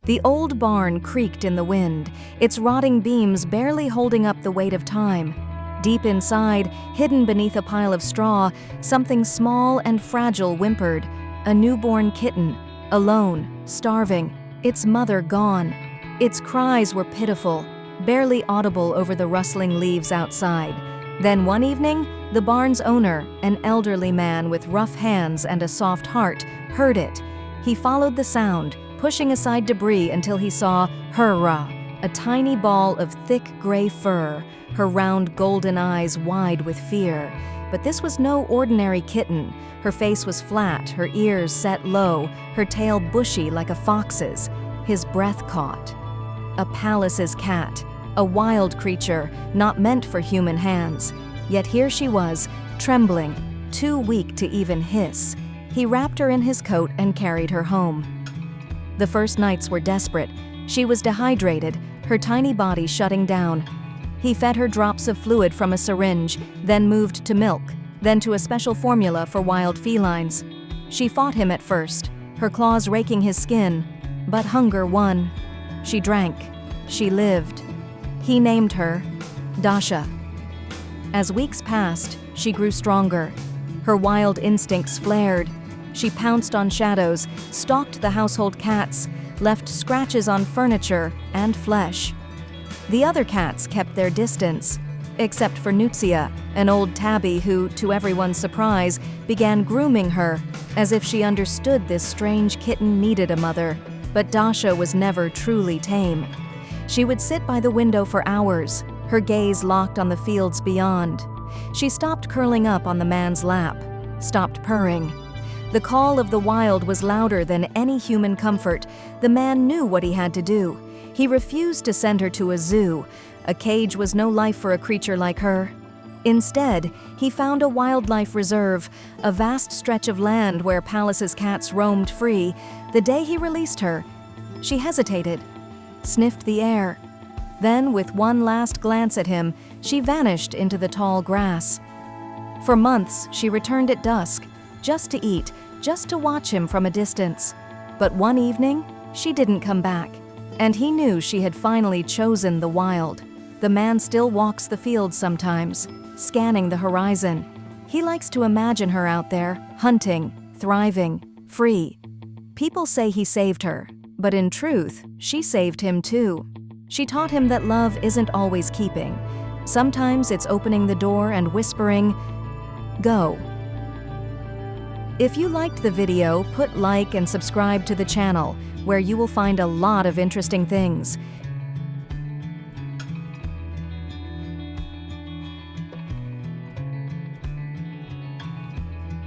The old barn creaked in the wind, its rotting beams barely holding up the weight of time. Deep inside, hidden beneath a pile of straw, something small and fragile whimpered. A newborn kitten, alone, starving, its mother gone. Its cries were pitiful, barely audible over the rustling leaves outside. Then one evening, the barn's owner, an elderly man with rough hands and a soft heart, heard it. He followed the sound, pushing aside debris until he saw Hurrah, a tiny ball of thick gray fur, her round golden eyes wide with fear. But this was no ordinary kitten. Her face was flat, her ears set low, her tail bushy like a fox's. His breath caught. A Pallas's cat, a wild creature, not meant for human hands. Yet here she was, trembling, too weak to even hiss. He wrapped her in his coat and carried her home. The first nights were desperate. She was dehydrated, her tiny body shutting down. He fed her drops of fluid from a syringe, then moved to milk, then to a special formula for wild felines. She fought him at first, her claws raking his skin, but hunger won. She drank. She lived. He named her Dasha. As weeks passed, she grew stronger. Her wild instincts flared. She pounced on shadows, stalked the household cats, left scratches on furniture and flesh. The other cats kept their distance, except for Nutsia, an old tabby who, to everyone's surprise, began grooming her, as if she understood this strange kitten needed a mother. But Dasha was never truly tame. She would sit by the window for hours, her gaze locked on the fields beyond. She stopped curling up on the man's lap, stopped purring. The call of the wild was louder than any human comfort. The man knew what he had to do. He refused to send her to a zoo. A cage was no life for a creature like her. Instead, he found a wildlife reserve, a vast stretch of land where Pallas's cats roamed free. The day he released her, she hesitated, sniffed the air. Then, with one last glance at him, she vanished into the tall grass. For months, she returned at dusk, just to eat, just to watch him from a distance. But one evening, she didn't come back, and he knew she had finally chosen the wild. The man still walks the fields sometimes, scanning the horizon. He likes to imagine her out there, hunting, thriving, free. People say he saved her, but in truth, she saved him too. She taught him that love isn't always keeping. Sometimes it's opening the door and whispering, "Go." If you liked the video, put like and subscribe to the channel, where you will find a lot of interesting things.